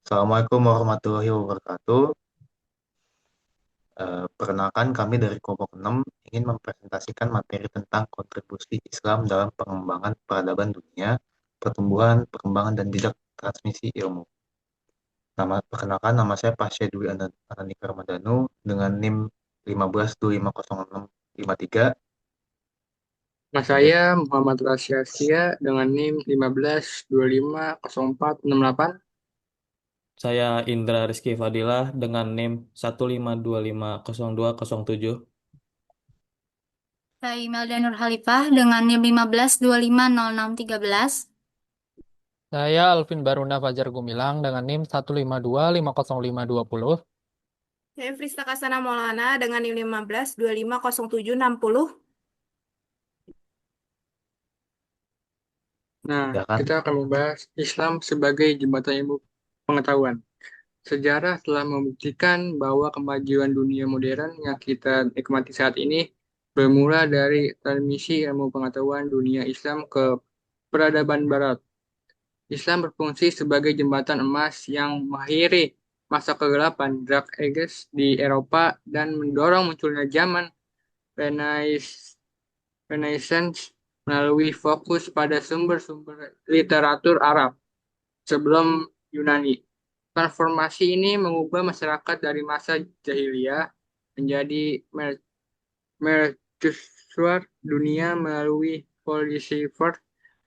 Assalamualaikum warahmatullahi wabarakatuh. Perkenalkan kami dari kelompok 6 ingin mempresentasikan materi tentang kontribusi Islam dalam pengembangan peradaban dunia, pertumbuhan, perkembangan, dan jejak transmisi ilmu. Perkenalkan, nama saya Pasya Dwi Ananika Ramadhanu dengan NIM 15250653. Nah, Kemudian saya Muhammad Rasya Sia dengan NIM 15250468. Saya Indra Rizky Fadilah dengan NIM 152500207. Saya Imelda Nur Halifah dengan NIM 15250613. Saya Alvin Baruna Fajar Gumilang dengan NIM 152500520. Saya Frista Kasana Maulana dengan NIM 15250760. Nah, silakan. kita akan membahas Islam sebagai jembatan ilmu pengetahuan. Sejarah telah membuktikan bahwa kemajuan dunia modern yang kita nikmati saat ini bermula dari transmisi ilmu pengetahuan dunia Islam ke peradaban Barat. Islam berfungsi sebagai jembatan emas yang mengakhiri masa kegelapan Dark Ages di Eropa dan mendorong munculnya zaman Renaissance melalui fokus pada sumber-sumber literatur Arab sebelum Yunani. Transformasi ini mengubah masyarakat dari masa jahiliyah menjadi mercusuar dunia melalui policyver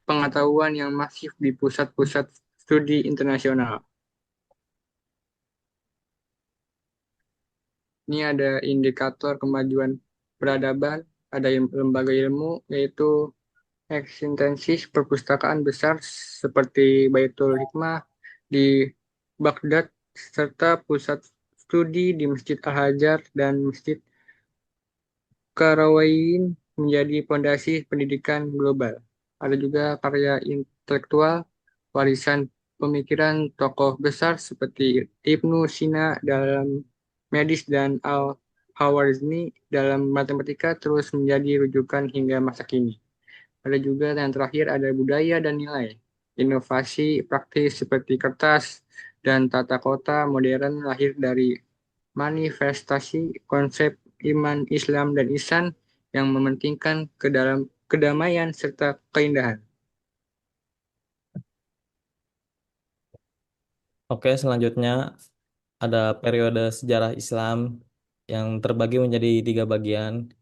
pengetahuan yang masif di pusat-pusat studi internasional. Ini ada indikator kemajuan peradaban, ada lembaga ilmu, yaitu eksistensi perpustakaan besar seperti Baitul Hikmah di Baghdad, serta pusat studi di Masjid Al-Hajar dan Masjid Qarawiyyin menjadi fondasi pendidikan global. Ada juga karya intelektual, warisan pemikiran tokoh besar seperti Ibnu Sina dalam medis dan Al-Khwarizmi dalam matematika terus menjadi rujukan hingga masa kini. Ada juga yang terakhir ada budaya dan nilai. Inovasi praktis seperti kertas dan tata kota modern lahir dari manifestasi konsep iman Islam dan ihsan yang mementingkan kedamaian serta keindahan. Oke, selanjutnya ada periode sejarah Islam yang terbagi menjadi 3 bagian,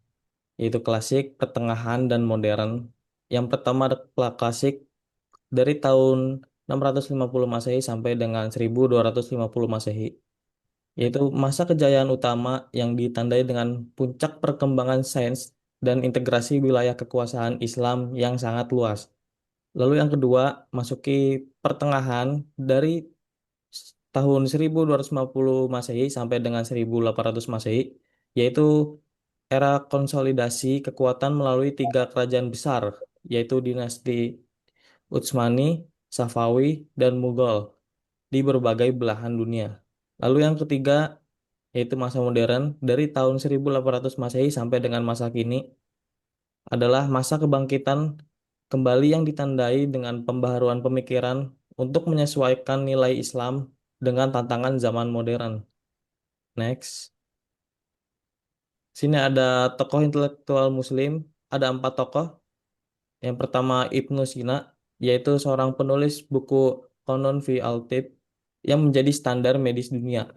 yaitu klasik, pertengahan, dan modern. Yang pertama ada klasik dari tahun 650 Masehi sampai dengan 1250 Masehi, yaitu masa kejayaan utama yang ditandai dengan puncak perkembangan sains dan integrasi wilayah kekuasaan Islam yang sangat luas. Lalu yang kedua, masuki pertengahan dari tahun 1250 Masehi sampai dengan 1800 Masehi, yaitu era konsolidasi kekuatan melalui 3 kerajaan besar, yaitu dinasti Utsmani, Safawi, dan Mughal di berbagai belahan dunia. Lalu yang ketiga, yaitu masa modern dari tahun 1800 Masehi sampai dengan masa kini, adalah masa kebangkitan kembali yang ditandai dengan pembaharuan pemikiran untuk menyesuaikan nilai Islam dengan tantangan zaman modern. Next. Sini ada tokoh intelektual Muslim, ada 4 tokoh. Yang pertama Ibnu Sina, yaitu seorang penulis buku Qanun fi al-Tibb yang menjadi standar medis dunia.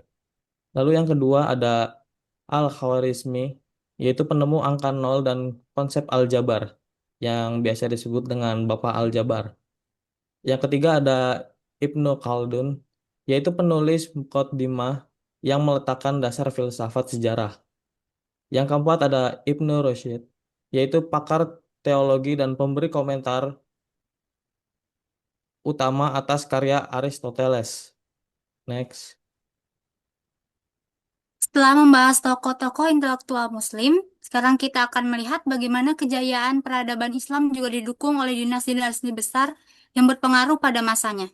Lalu yang kedua ada Al-Khwarizmi, yaitu penemu angka 0 dan konsep aljabar, yang biasa disebut dengan Bapak Aljabar. Yang ketiga ada Ibnu Khaldun, yaitu penulis Muqaddimah yang meletakkan dasar filsafat sejarah. Yang keempat ada Ibnu Rushd, yaitu pakar teologi dan pemberi komentar utama atas karya Aristoteles. Next. Setelah membahas tokoh-tokoh intelektual Muslim, sekarang kita akan melihat bagaimana kejayaan peradaban Islam juga didukung oleh dinasti-dinasti besar yang berpengaruh pada masanya.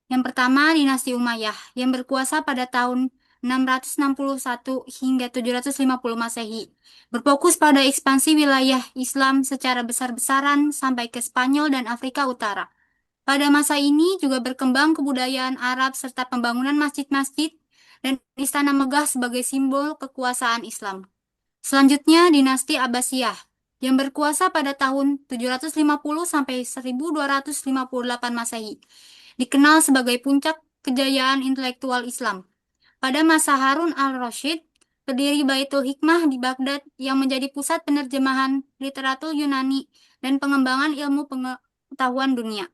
Yang pertama, dinasti Umayyah yang berkuasa pada tahun 661 hingga 750 Masehi, berfokus pada ekspansi wilayah Islam secara besar-besaran sampai ke Spanyol dan Afrika Utara. Pada masa ini juga berkembang kebudayaan Arab serta pembangunan masjid-masjid dan istana megah sebagai simbol kekuasaan Islam. Selanjutnya, dinasti Abbasiyah yang berkuasa pada tahun 750 sampai 1258 Masehi, dikenal sebagai puncak kejayaan intelektual Islam. Pada masa Harun al-Rashid, pendiri Baitul Hikmah di Baghdad yang menjadi pusat penerjemahan literatur Yunani dan pengembangan ilmu pengetahuan dunia.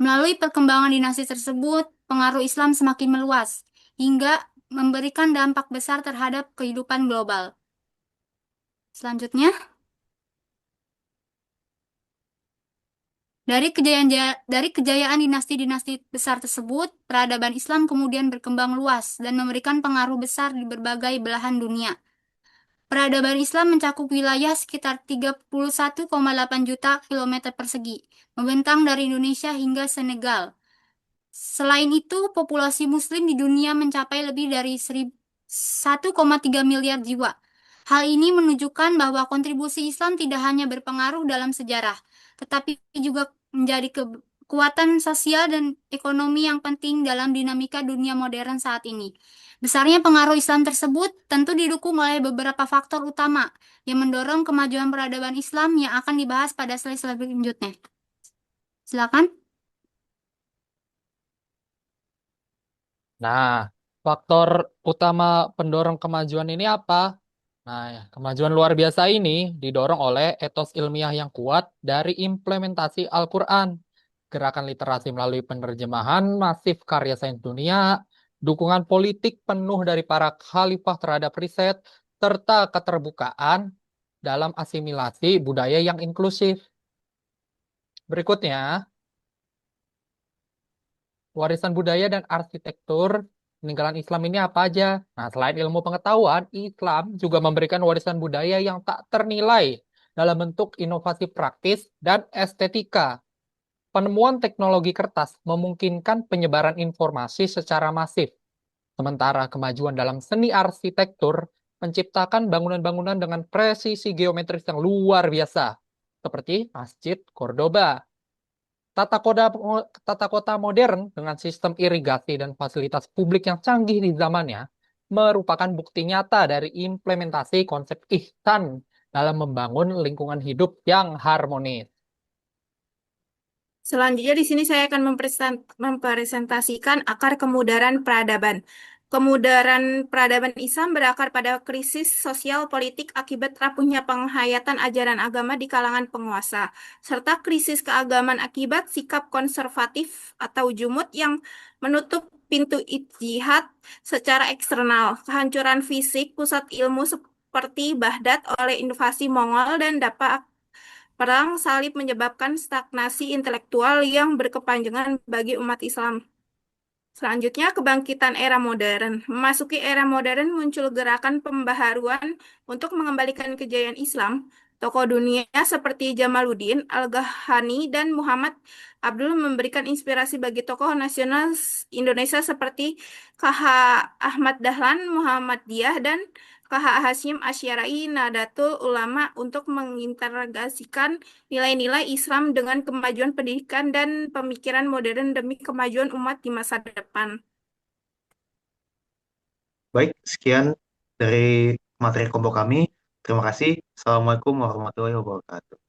Melalui perkembangan dinasti tersebut, pengaruh Islam semakin meluas, hingga memberikan dampak besar terhadap kehidupan global. Selanjutnya, dari kejayaan dinasti-dinasti besar tersebut, peradaban Islam kemudian berkembang luas dan memberikan pengaruh besar di berbagai belahan dunia. Peradaban Islam mencakup wilayah sekitar 31,8 juta kilometer persegi, membentang dari Indonesia hingga Senegal. Selain itu, populasi Muslim di dunia mencapai lebih dari 1,3 miliar jiwa. Hal ini menunjukkan bahwa kontribusi Islam tidak hanya berpengaruh dalam sejarah, tetapi juga menjadi kekuatan sosial dan ekonomi yang penting dalam dinamika dunia modern saat ini. Besarnya pengaruh Islam tersebut tentu didukung oleh beberapa faktor utama yang mendorong kemajuan peradaban Islam yang akan dibahas pada slide selanjutnya. Silakan. Nah, faktor utama pendorong kemajuan ini apa? Nah, kemajuan luar biasa ini didorong oleh etos ilmiah yang kuat dari implementasi Al-Quran, gerakan literasi melalui penerjemahan masif karya sains dunia, dukungan politik penuh dari para khalifah terhadap riset, serta keterbukaan dalam asimilasi budaya yang inklusif. Berikutnya, warisan budaya dan arsitektur peninggalan Islam ini apa aja? Nah, selain ilmu pengetahuan, Islam juga memberikan warisan budaya yang tak ternilai dalam bentuk inovasi praktis dan estetika. Penemuan teknologi kertas memungkinkan penyebaran informasi secara masif, sementara kemajuan dalam seni arsitektur menciptakan bangunan-bangunan dengan presisi geometris yang luar biasa, seperti Masjid Cordoba. Tata kota modern dengan sistem irigasi dan fasilitas publik yang canggih di zamannya merupakan bukti nyata dari implementasi konsep ihsan dalam membangun lingkungan hidup yang harmonis. Selanjutnya di sini saya akan mempresentasikan akar kemudaran peradaban. Kemudaran peradaban Islam berakar pada krisis sosial politik akibat rapuhnya penghayatan ajaran agama di kalangan penguasa, serta krisis keagamaan akibat sikap konservatif atau jumud yang menutup pintu ijtihad secara eksternal. Kehancuran fisik pusat ilmu seperti Baghdad oleh invasi Mongol dan dapat Perang salib menyebabkan stagnasi intelektual yang berkepanjangan bagi umat Islam. Selanjutnya, kebangkitan era modern. Memasuki era modern muncul gerakan pembaharuan untuk mengembalikan kejayaan Islam. Tokoh dunia seperti Jamaluddin, Al-Ghani, dan Muhammad Abdul memberikan inspirasi bagi tokoh nasional Indonesia seperti KH Ahmad Dahlan, Muhammadiyah, dan KH Hasyim Asy'ari Nahdlatul Ulama untuk mengintegrasikan nilai-nilai Islam dengan kemajuan pendidikan dan pemikiran modern demi kemajuan umat di masa depan. Baik, sekian dari materi kelompok kami. Terima kasih. Assalamualaikum warahmatullahi wabarakatuh.